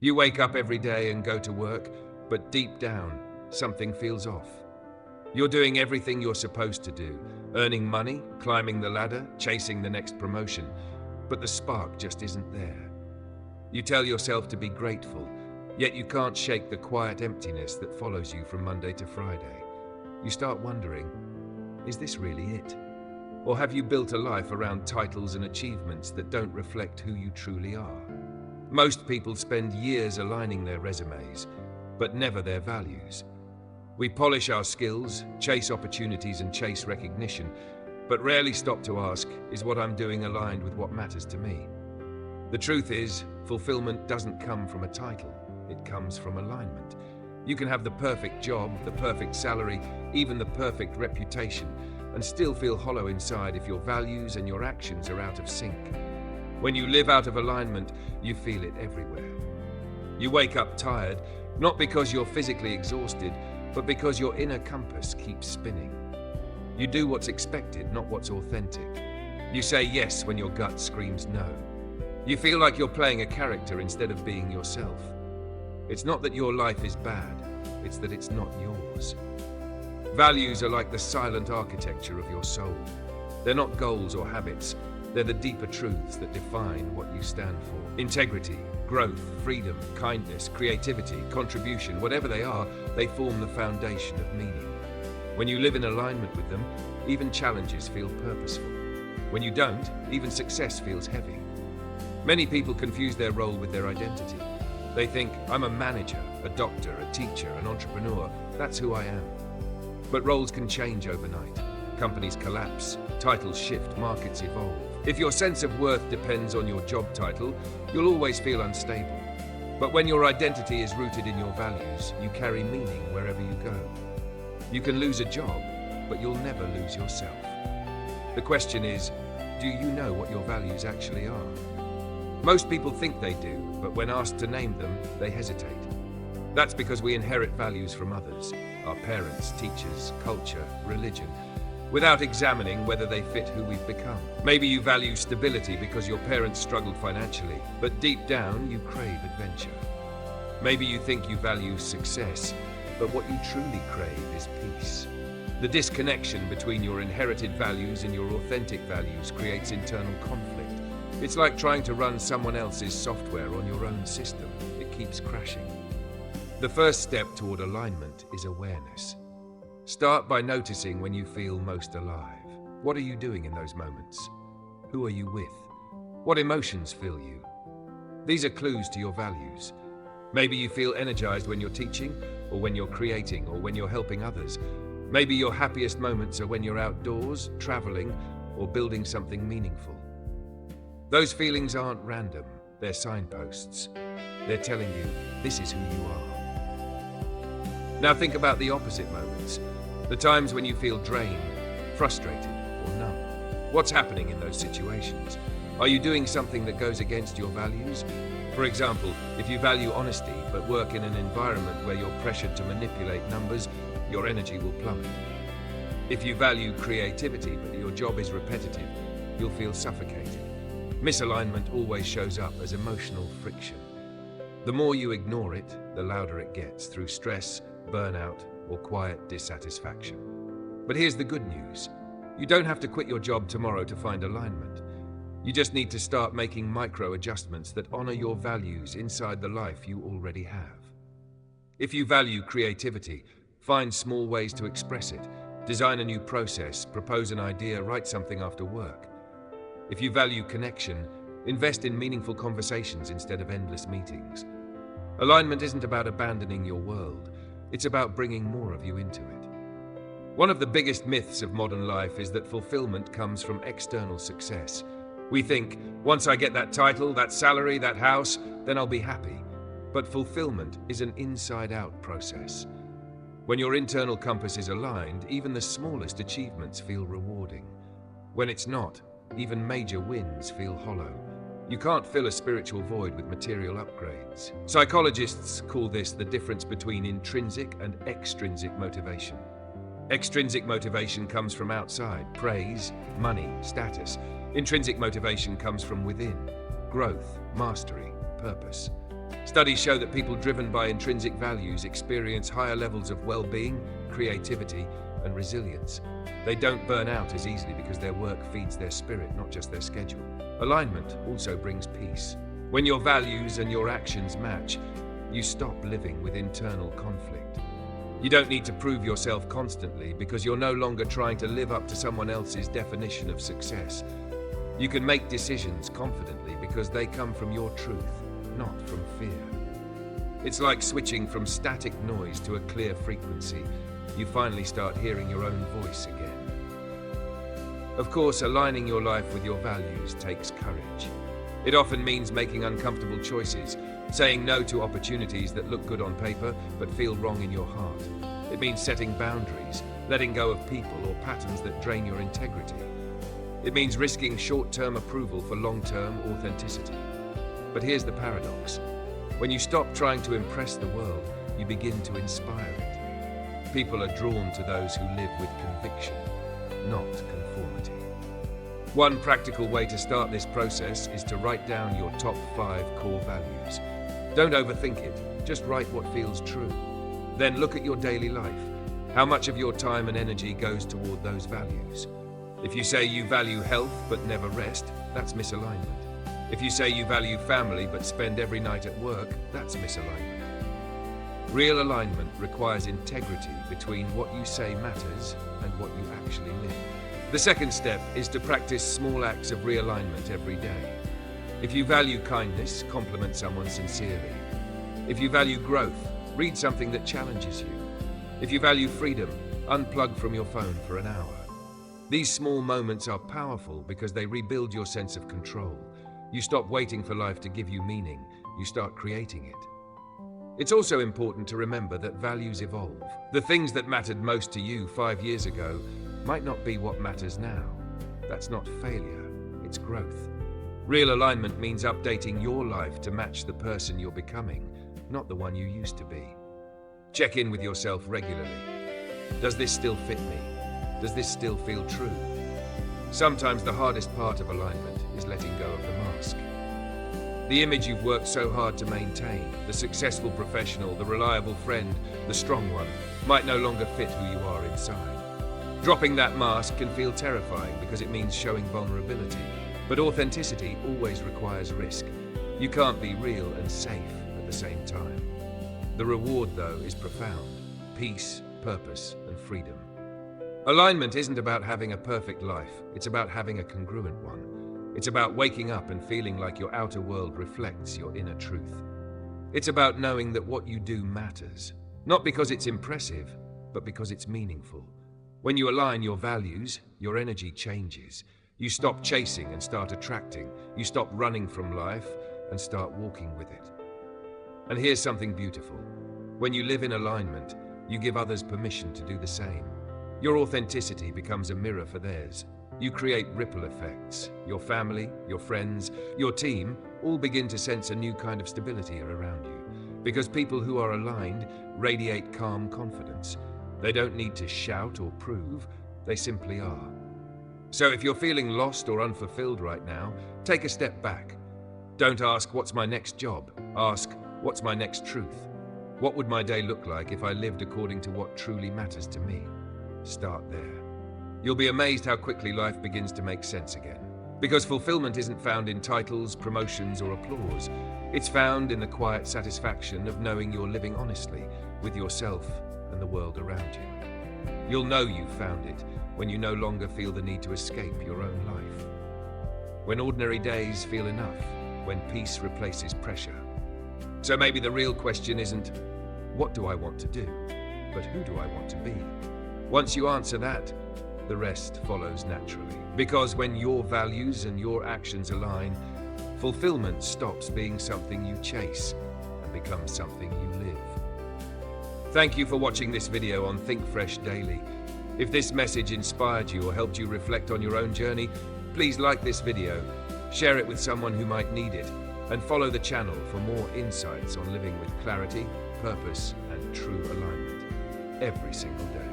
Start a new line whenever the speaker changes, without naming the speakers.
You wake up every day and go to work, but deep down, something feels off. You're doing everything you're supposed to do, earning money, climbing the ladder, chasing the next promotion, but the spark just isn't there. You tell yourself to be grateful, yet you can't shake the quiet emptiness that follows you from Monday to Friday. You start wondering, is this really it? Or have you built a life around titles and achievements that don't reflect who you truly are? Most people spend years aligning their resumes, but never their values. We polish our skills, chase opportunities and chase recognition, but rarely stop to ask, is what I'm doing aligned with what matters to me? The truth is, fulfillment doesn't come from a title, it comes from alignment. You can have the perfect job, the perfect salary, even the perfect reputation, and still feel hollow inside if your values and your actions are out of sync. When you live out of alignment, you feel it everywhere. You wake up tired, not because you're physically exhausted, but because your inner compass keeps spinning. You do what's expected, not what's authentic. You say yes when your gut screams no. You feel like you're playing a character instead of being yourself. It's not that your life is bad, it's that it's not yours. Values are like the silent architecture of your soul. They're not goals or habits, they're the deeper truths that define what you stand for. Integrity, growth, freedom, kindness, creativity, contribution, whatever they are, they form the foundation of meaning. When you live in alignment with them, even challenges feel purposeful. When you don't, even success feels heavy. Many people confuse their role with their identity. They think, I'm a manager, a doctor, a teacher, an entrepreneur. That's who I am. But roles can change overnight. Companies collapse, titles shift, markets evolve. If your sense of worth depends on your job title, you'll always feel unstable. But when your identity is rooted in your values, you carry meaning wherever you go. You can lose a job, but you'll never lose yourself. The question is, do you know what your values actually are? Most people think they do, but when asked to name them, they hesitate. That's because we inherit values from others, our parents, teachers, culture, religion, without examining whether they fit who we've become. Maybe you value stability because your parents struggled financially, but deep down you crave adventure. Maybe you think you value success, but what you truly crave is peace. The disconnection between your inherited values and your authentic values creates internal conflict. It's like trying to run someone else's software on your own system. It keeps crashing. The first step toward alignment is awareness. Start by noticing when you feel most alive. What are you doing in those moments? Who are you with? What emotions fill you? These are clues to your values. Maybe you feel energized when you're teaching, or when you're creating, or when you're helping others. Maybe your happiest moments are when you're outdoors, traveling, or building something meaningful. Those feelings aren't random, they're signposts. They're telling you, this is who you are. Now think about the opposite moments, the times when you feel drained, frustrated, or numb. What's happening in those situations? Are you doing something that goes against your values? For example, if you value honesty but work in an environment where you're pressured to manipulate numbers, your energy will plummet. If you value creativity but your job is repetitive, you'll feel suffocated. Misalignment always shows up as emotional friction. The more you ignore it, the louder it gets through stress, burnout, or quiet dissatisfaction. But here's the good news. You don't have to quit your job tomorrow to find alignment. You just need to start making micro adjustments that honor your values inside the life you already have. If you value creativity, find small ways to express it. Design a new process, propose an idea, write something after work. If you value connection, invest in meaningful conversations instead of endless meetings. Alignment isn't about abandoning your world, it's about bringing more of you into it. One of the biggest myths of modern life is that fulfillment comes from external success. We think, once I get that title, that salary, that house, then I'll be happy. But fulfillment is an inside-out process. When your internal compass is aligned, even the smallest achievements feel rewarding. When it's not, even major wins feel hollow. You can't fill a spiritual void with material upgrades. Psychologists call this the difference between intrinsic and extrinsic motivation. Extrinsic motivation comes from outside, praise, money, status. Intrinsic motivation comes from within, growth, mastery, purpose. Studies show that people driven by intrinsic values experience higher levels of well-being, creativity, and resilience. They don't burn out as easily because their work feeds their spirit, not just their schedule. Alignment also brings peace. When your values and your actions match, you stop living with internal conflict. You don't need to prove yourself constantly because you're no longer trying to live up to someone else's definition of success. You can make decisions confidently because they come from your truth, not from fear. It's like switching from static noise to a clear frequency. You finally start hearing your own voice again. Of course, aligning your life with your values takes courage. It often means making uncomfortable choices, saying no to opportunities that look good on paper but feel wrong in your heart. It means setting boundaries, letting go of people or patterns that drain your integrity. It means risking short-term approval for long-term authenticity. But here's the paradox. When you stop trying to impress the world, you begin to inspire it. People are drawn to those who live with conviction, not conformity. One practical way to start this process is to write down your top 5 core values. Don't overthink it, just write what feels true. Then look at your daily life. How much of your time and energy goes toward those values? If you say you value health but never rest, that's misalignment. If you say you value family but spend every night at work, that's misalignment. Real alignment requires integrity between what you say matters and what you actually live. The second step is to practice small acts of realignment every day. If you value kindness, compliment someone sincerely. If you value growth, read something that challenges you. If you value freedom, unplug from your phone for an hour. These small moments are powerful because they rebuild your sense of control. You stop waiting for life to give you meaning, you start creating it. It's also important to remember that values evolve. The things that mattered most to you 5 years ago might not be what matters now. That's not failure, it's growth. Real alignment means updating your life to match the person you're becoming, not the one you used to be. Check in with yourself regularly. Does this still fit me? Does this still feel true? Sometimes the hardest part of alignment is letting go of the mask. The image you've worked so hard to maintain, the successful professional, the reliable friend, the strong one, might no longer fit who you are inside. Dropping that mask can feel terrifying because it means showing vulnerability, but authenticity always requires risk. You can't be real and safe at the same time. The reward, though, is profound: peace, purpose, and freedom. Alignment isn't about having a perfect life, it's about having a congruent one. It's about waking up and feeling like your outer world reflects your inner truth. It's about knowing that what you do matters, not because it's impressive, but because it's meaningful. When you align your values, your energy changes. You stop chasing and start attracting. You stop running from life and start walking with it. And here's something beautiful. When you live in alignment, you give others permission to do the same. Your authenticity becomes a mirror for theirs. You create ripple effects. Your family, your friends, your team all begin to sense a new kind of stability around you. Because people who are aligned radiate calm confidence. They don't need to shout or prove, they simply are. So if you're feeling lost or unfulfilled right now, take a step back. Don't ask, what's my next job? Ask, what's my next truth? What would my day look like if I lived according to what truly matters to me? Start there. You'll be amazed how quickly life begins to make sense again. Because fulfillment isn't found in titles, promotions, or applause. It's found in the quiet satisfaction of knowing you're living honestly with yourself and the world around you. You'll know you've found it when you no longer feel the need to escape your own life. When ordinary days feel enough, when peace replaces pressure. So maybe the real question isn't, what do I want to do? But who do I want to be? Once you answer that, the rest follows naturally. Because when your values and your actions align, fulfillment stops being something you chase and becomes something you live. Thank you for watching this video on Think Fresh Daily. If this message inspired you or helped you reflect on your own journey, please like this video, share it with someone who might need it, and follow the channel for more insights on living with clarity, purpose, and true alignment every single day.